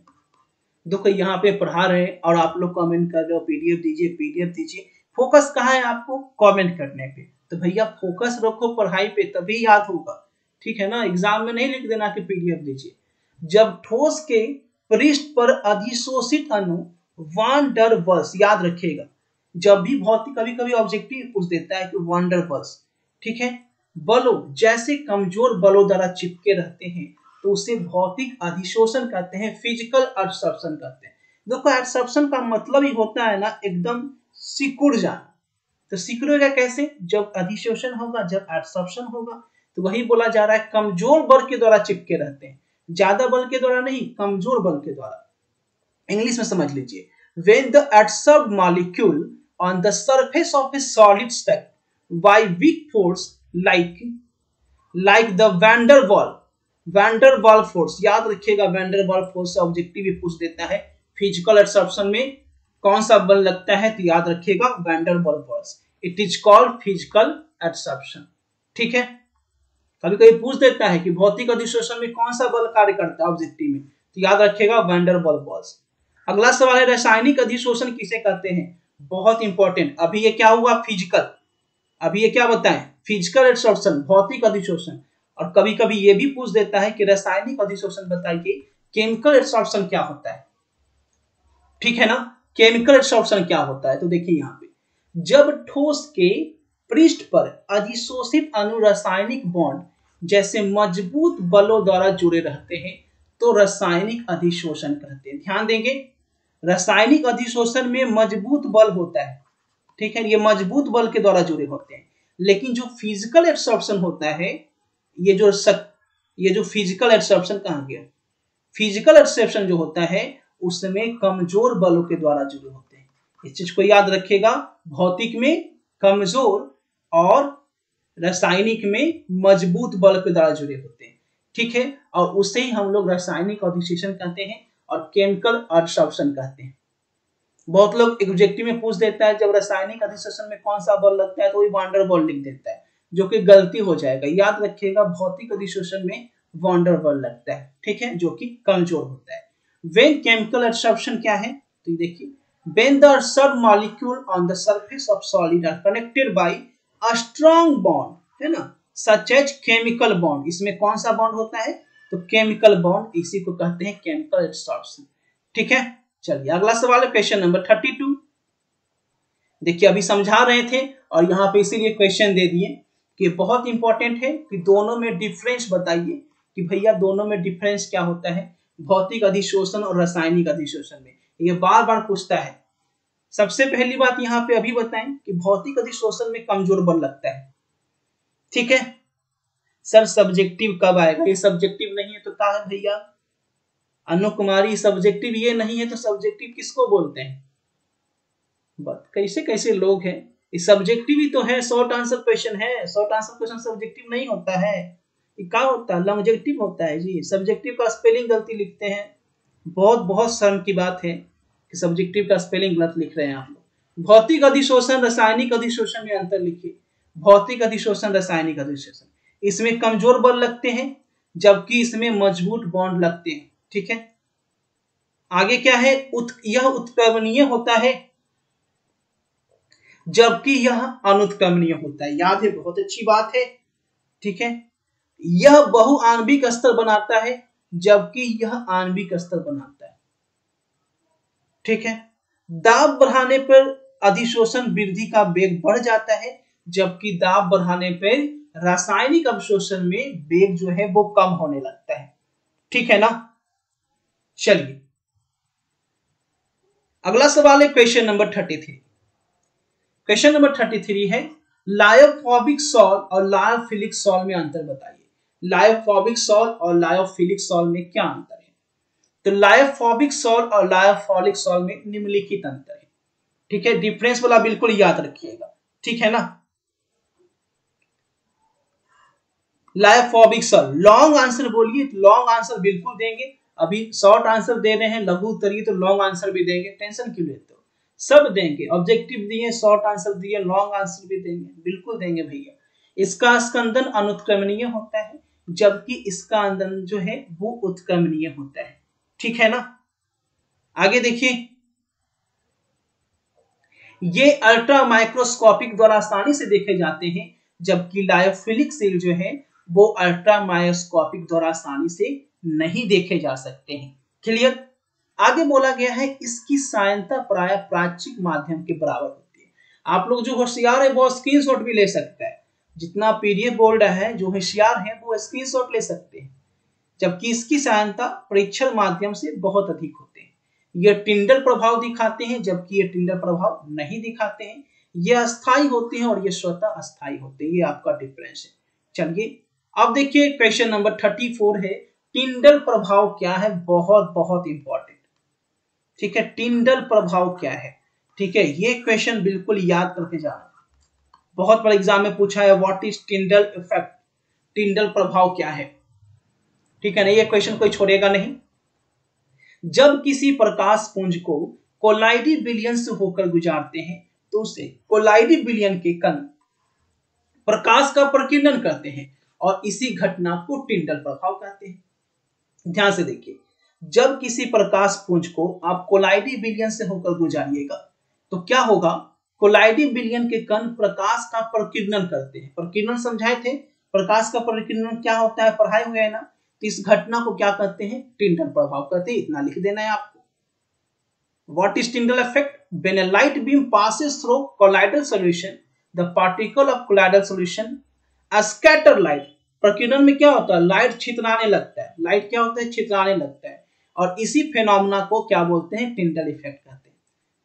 देखो यहाँ पे पढ़ा रहे हैं और आप लोग कमेंट कर रहे हो पीडीएफ दीजिए, पीडीएफ दीजिए। फोकस कहाँ है आपको? कमेंट करने पे। तो भैया फोकस रखो पढ़ाई पे, तभी याद होगा, ठीक है ना। एग्जाम में नहीं लिख देना कि पीडीएफ दीजिए। जब ठोस के पृष्ठ पर अधिशोषित अणु वान डर वाल्स, याद रखिएगा, जब भी भौतिक कभी कभी ऑब्जेक्टिव पूछ देता है कि वान डर वाल्स, ठीक है, बलों जैसे कमजोर बलों द्वारा चिपके रहते हैं तो उसे भौतिक अधिशोषण कहते हैं, फिजिकल एब्सॉर्प्शन कहते हैं। देखो एब्सॉर्प्शन का मतलब ही होता है ना एकदम सिकुड़ जाना। तो सिकुड़ेगा कैसे? जब अधिशोषण होगा, जब एब्सॉर्प्शन होगा। तो वही बोला जा रहा है कमजोर बल के द्वारा चिपके रहते हैं, ज्यादा बल के द्वारा नहीं, कमजोर बल के द्वारा। इंग्लिश में समझ लीजिए, when the adsorbed molecule on the surface of a solid stack by weak force like the van der Waals force, याद रखिएगा van der Waals force से ऑब्जेक्टिव भी पूछ देता है। फिजिकल एब्सॉर्प्शन में कौन सा बल लगता है? तो याद रखिएगा van der Waals force, it is called physical absorption, ठीक है। कभी कभी पूछ देता है कि भौतिक अधिशोषण में कौन सा बल कार्य करता है ऑब्जेक्टिव में, तो याद रखिएगा van der Waals force। अगला सवाल है रासायनिक अधिशोषण किसे कहते हैं? बहुत इंपॉर्टेंट। अभी ये क्या हुआ? फिजिकल। अभी ये क्या बताएं? फिजिकल एब्सॉर्प्शन, भौतिक अधिशोषण। और कभी कभी ये भी पूछ देता है कि रासायनिक अधिशोषण बताइए, केमिकल एब्सॉर्प्शन क्या होता है, ठीक है ना। केमिकल एब्सॉर्प्शन क्या होता है, तो देखिए यहाँ पे जब ठोस के पृष्ठ पर अधिशोषित अणु रासायनिक बॉन्ड जैसे मजबूत बलों द्वारा जुड़े रहते हैं तो रासायनिक अधिशोषण कहते हैं। ध्यान देंगे, रासायनिक अधिशोषण में मजबूत बल होता है, ठीक है, ये मजबूत बल के द्वारा जुड़े होते हैं। लेकिन जो फिजिकल एब्सॉर्प्शन होता है, ये जो फिजिकल एब्सॉर्प्शन कहाँ गया, फिजिकल एब्सॉर्प्शन जो होता है उसमें कमजोर बलों के द्वारा जुड़े होते हैं। इस चीज को याद रखिएगा, भौतिक में कमजोर और रासायनिक में मजबूत बल के द्वारा जुड़े होते हैं, ठीक है। और उसे ही हम लोग रासायनिक अधिशोषण कहते हैं और केमिकल एब्सॉर्प्शन कहते हैं। बहुत लोग ऑब्जेक्टिव में पूछ देता है जब रासायनिक अधिशोषण में कौन सा बल लगता है तो वही वॉन डेर बॉल लिख देता है, जो कि गलती हो जाएगा। याद रखिएगा, भौतिक अधिशोषण में वॉन डेर बॉल लगता है, ठीक है, जो कि कमजोर होता है। वेन केमिकल एब्सॉर्प्शन क्या है, तो देखिए when the absorbed molecule on the surface of solid are connected by a strong bond, है ना, such as chemical bond, इसमें कौन सा बॉन्ड होता है, तो केमिकल बॉन्ड, इसी को कहते हैं केमिकल एब्सॉर्प्शन, ठीक है। चलिए अगला सवाल है क्वेश्चन नंबर 32। देखिए अभी समझा रहे थे और यहाँ पे इसीलिए क्वेश्चन दे दिए कि बहुत इंपॉर्टेंट है कि दोनों में डिफरेंस बताइए कि भैया दोनों में डिफरेंस क्या होता है, भौतिक अधिशोषण और रासायनिक अधिशोषण में, ये बार बार पूछता है। सबसे पहली बात यहाँ पे अभी बताएं कि भौतिक अधिशोषण में कमजोर बल लगता है, ठीक है। सर सब्जेक्टिव कब आएगा, ये सब्जेक्टिव नहीं है तो क्या है भैया, अनु कुमारी सब्जेक्टिव ये नहीं है तो सब्जेक्टिव किसको बोलते हैं, कैसे कैसे लोग हैं, ये सब्जेक्टिव ही तो है, शॉर्ट आंसर क्वेश्चन है, शॉर्ट आंसर क्वेश्चन सब्जेक्टिव नहीं होता है, ये क्या होता है, लॉन्जेक्टिव होता है जी। सब्जेक्टिव का स्पेलिंग गलती लिखते हैं, बहुत बहुत शर्म की बात है कि सब्जेक्टिव का स्पेलिंग गलत लिख रहे हैं आप लोग। भौतिक अधिशोषण रासायनिक अधिशोषण में अंतर लिखिए। भौतिक अधिशोषण रासायनिक अधिशोषण, इसमें कमजोर बल लगते हैं जबकि इसमें मजबूत बॉन्ड लगते हैं, ठीक है। आगे क्या है, यह उत्क्रमणीय होता है जबकि यह अनुत्क्रमणीय होता है। याद है, बहुत अच्छी बात है, ठीक है। यह बहुआण्विक स्तर बनाता है जबकि यह आणविक स्तर बनाता है, ठीक है। दाब बढ़ाने पर अधिशोषण वृद्धि का वेग बढ़ जाता है जबकि दाब बढ़ाने पर रासायनिक अवशोषण में वेग जो है वो कम होने लगता है, ठीक है ना। चलिए अगला सवाल है क्वेश्चन नंबर 33। क्वेश्चन नंबर 33 है लायोफोबिक सॉल और लायोफिलिक सॉल में अंतर बताइए। लायोफोबिक सॉल और लायोफिलिक सॉल में क्या अंतर है, तो लायोफोबिक सॉल और लायोफिलिक सॉल में निम्नलिखित अंतर है, ठीक है। डिफरेंस वाला बिल्कुल याद रखिएगा, ठीक है ना। लायोफोबिक सॉल, लॉन्ग आंसर बोलिए, लॉन्ग आंसर बिल्कुल देंगे। अभी शॉर्ट आंसर दे रहे हैं लघु उत्तरीय, तो लॉन्ग आंसर भी देंगे, टेंशन क्यों लेते हो, सब देंगे। ऑब्जेक्टिव दिए, शॉर्ट आंसर दिए, लॉन्ग आंसर भी देंगे, बिल्कुल देंगे भैया। इसका स्कंदन अनुत्क्रमणीय होता है जबकि इसका अंदन जो है वो उत्क्रमणीय होता है, ठीक है ना। आगे देखिए, ये अल्ट्रा माइक्रोस्कोपिक द्वारा आसानी से देखे जाते हैं जबकि लायोफिलिक सेल जो है वो अल्ट्रा माइक्रोस्कोपिक द्वारा आसानी से नहीं देखे जा सकते हैं। क्लियर। आगे बोला गया है इसकी सायनता प्राय प्राचीक माध्यम के बराबर होती है। आप लोग जो होशियार है वो स्क्रीनशॉट भी ले सकता है, जितना पीडीएफ बोल रहा है, जो होशियार है वो स्क्रीनशॉट ले सकते हैं, जबकि इसकी सायनता परीक्षण माध्यम से बहुत अधिक होते हैं। ये टिंडल प्रभाव दिखाते हैं जबकि ये टिंडल प्रभाव नहीं दिखाते हैं। ये अस्थाई होते हैं और ये स्वतः अस्थाई होते हैं, ये आपका डिफरेंस है। चलिए अब देखिए क्वेश्चन नंबर 34 है टिंडल प्रभाव क्या है, बहुत बहुत इंपॉर्टेंट, ठीक है। टिंडल प्रभाव क्या है, ठीक है, ये क्वेश्चन बिल्कुल याद करके जाना, बहुत बड़ा एग्जाम में पूछा है व्हाट इज टिंडल इफेक्ट, टिंडल प्रभाव क्या है, ठीक है ना, ये क्वेश्चन कोई छोड़ेगा नहीं। जब किसी प्रकाश पुंज को कोलाइडी विलयन से होकर गुजारते हैं तो उसे कोलाइडी विलयन के कण प्रकाश का प्रकीर्णन करते हैं और इसी घटना को टिंडल प्रभाव कहते हैं। ध्यान से देखिए, जब किसी प्रकाश पुंज को आप कोलाइडी विलयन से होकर गुजारिएगा तो क्या होगा, कोलाइडी विलयन के कण प्रकाश का प्रकीर्णन करते हैं। प्रकीर्णन समझाए थे, प्रकाश का प्रकीर्णन क्या होता है पढ़ाए हुए है ना, तो इस घटना को क्या कहते हैं, टिंडल प्रभाव कहते हैं। इतना लिख देना है आपको। What is Tyndall effect? When a light beam passes through colloidal solution, the particle of colloidal solution, a scatter light. प्रकीर्णन में क्या होता है? लाइट छितराने लगता है। लाइट क्या होता है? छितराने लगता है। और इसी फेनोमेना को क्या बोलते हैं? टिंडल इफेक्ट कहते हैं।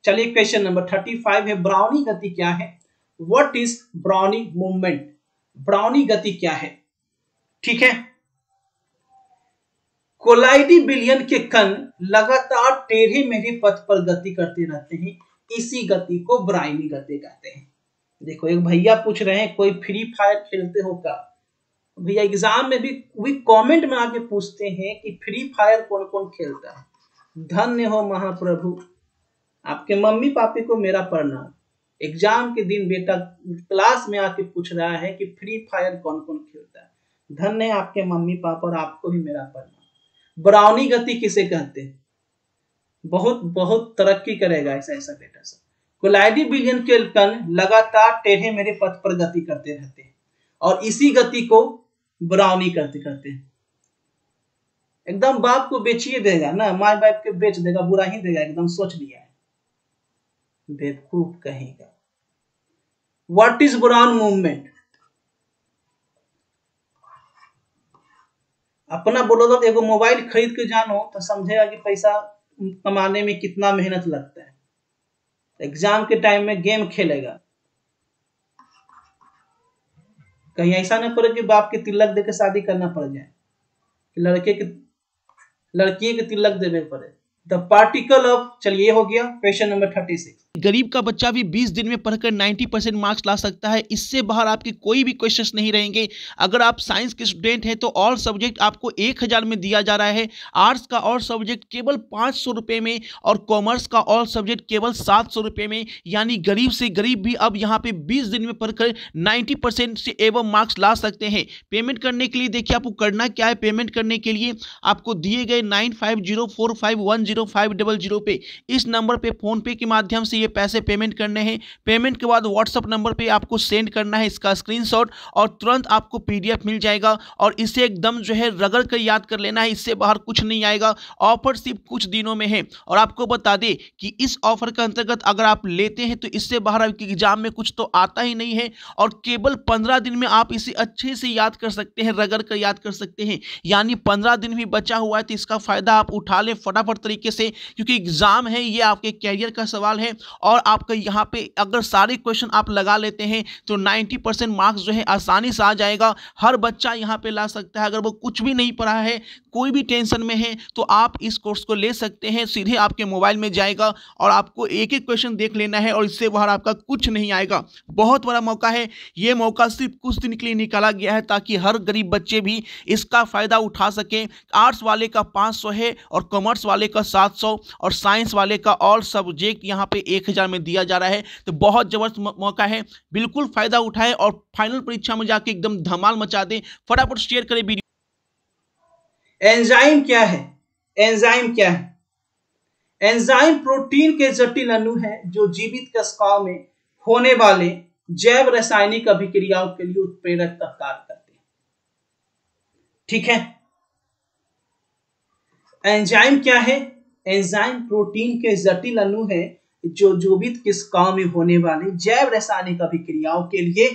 चलिए क्वेश्चन नंबर 35 है, ब्राउनी गति क्या है? What is brownie movement? Brownie गति क्या है? ठीक है, कोलाइडी बिलियन के कण लगातार टेढ़े मेढ़े पथ पर गति करते रहते हैं, इसी गति को ब्राउनी गति कहते हैं। देखो एक भैया पूछ रहे हैं कोई फ्री फायर खेलते हो क्या? भैया एग्जाम में भी कमेंट में आके पूछते हैं कि फ्री फायर कौन कौन खेलता है। धन्य हो महाप्रभु, आपके मम्मी पापी को मेरा प्रणाम। एग्जाम के दिन बेटा क्लास में आके पूछ रहा है कि फ्री फायर कौन कौन खेलता है। धन्य है आपके मम्मी पापा और आपको भी मेरा प्रणाम। ब्राउनी गति किसे कहते हैं? बहुत बहुत तरक्की करेगा ऐसा ऐसा बेटा सब। कोलाइडी बिलियन के कण लगातार टेढ़े मेढ़े पथ पर गति करते रहते हैं और इसी गति को ब्राउनी करते करते हैं। एकदम बाप को बेचिए देगा ना, माँ बाप के बेच देगा, बुरा ही देगा, एकदम सोच लिया है, बेवकूफ कहेगा। What is brown movement? अपना बोलो तो एगो मोबाइल खरीद के जानो तो समझेगा कि पैसा कमाने में कितना मेहनत लगता है। एग्जाम के टाइम में गेम खेलेगा, कहीं ऐसा ना पड़े कि बाप के तिलक देके शादी करना पड़ जाए, लड़की के तिलक देने पड़े। द पार्टिकल ऑफ, चलिए हो गया क्वेश्चन नंबर 36। गरीब का बच्चा भी 20 दिन में पढ़कर 90% मार्क्स ला सकता है। इससे बाहर आपके कोई भी क्वेश्चंस नहीं रहेंगे। अगर आप साइंस के स्टूडेंट हैं तो ऑल सब्जेक्ट आपको 1000 में दिया जा रहा है। आर्ट्स का ऑल सब्जेक्ट केवल 500 रुपये में और कॉमर्स का ऑल सब्जेक्ट केवल 700 रुपये में। यानी गरीब से गरीब भी अब यहाँ पे 20 दिन में पढ़कर 90% से एवं मार्क्स ला सकते हैं। पेमेंट करने के लिए देखिए आपको करना क्या है। पेमेंट करने के लिए आपको दिए गए 9504510500 पे, इस नंबर पे फोन पे के माध्यम से ये पैसे पेमेंट करने हैं। पेमेंट के बाद व्हाट्सएप नंबर पे आपको सेंड करना है इसका स्क्रीनशॉट और तुरंत आपको पीडीएफ मिल जाएगा और इसे एकदम जो है रगड़ कर याद कर लेना है। इससे बाहर कुछ नहीं आएगा। ऑफर सिर्फ कुछ दिनों में है और आपको बता दें कि इस ऑफर के अंतर्गत अगर आप लेते हैं तो इससे बाहर आपके एग्जाम में कुछ तो आता ही नहीं है और केवल 15 दिन में आप इसे अच्छे से याद कर सकते हैं, रगड़ कर याद कर सकते हैं। यानी 15 दिन भी बचा हुआ है तो इसका फायदा आप उठा लें फटाफट तरीके से, क्योंकि एग्जाम है, ये आपके कैरियर का सवाल है और आपका यहाँ पे अगर सारे क्वेश्चन आप लगा लेते हैं तो 90% मार्क्स जो है आसानी से आ जाएगा। हर बच्चा यहाँ पे ला सकता है। अगर वो कुछ भी नहीं पढ़ा है, कोई भी टेंशन में है, तो आप इस कोर्स को ले सकते हैं। सीधे आपके मोबाइल में जाएगा और आपको एक एक क्वेश्चन देख लेना है और इससे बाहर आपका कुछ नहीं आएगा। बहुत बड़ा मौका है। ये मौका सिर्फ कुछ दिन के लिए निकाला गया है ताकि हर गरीब बच्चे भी इसका फायदा उठा सकें। आर्ट्स वाले का 500 है और कॉमर्स वाले का 700 और साइंस वाले का ऑल सब्जेक्ट यहाँ पे 1000 में दिया जा रहा है। तो बहुत जबरदस्त मौका है, बिल्कुल फायदा उठाएं और फाइनल परीक्षा में जाके एकदम धमाल मचा दें। फटाफट शेयर करें वीडियो। एंजाइम क्या है? एंजाइम क्या है? एंजाइम प्रोटीन के जटिल अणु है जो जीवित कोशिकाओं में होने वाले जैव रासायनिक अभिक्रियाओं के लिए उत्प्रेरक का कार्य करते हैं। ठीक है, एंजाइम क्या है? एंजाइम प्रोटीन के जटिल अणु है जो जीवित कोशिकाओं में होने वाले जैव रासायनिक अभिक्रियाओं के लिए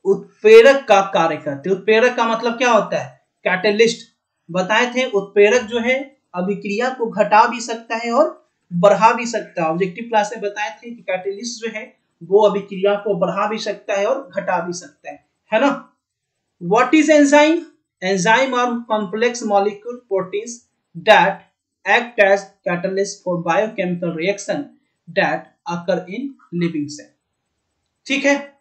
उत्प्रेरक का कार्य करते हैं। उत्प्रेरक का मतलब क्या होता है? कैटलिस्ट बताए थे। उत्प्रेरक जो है अभिक्रिया को घटा भी सकता है और बढ़ा भी सकता है। ऑब्जेक्टिव क्लास में बताए थे कि कैटलिस्ट जो है वो अभिक्रिया को बढ़ा भी सकता है और घटा भी सकता है ना। What is enzyme? Enzyme are complex molecule proteins that act as catalyst for biochemical reaction that occur in living cell। ठीक है,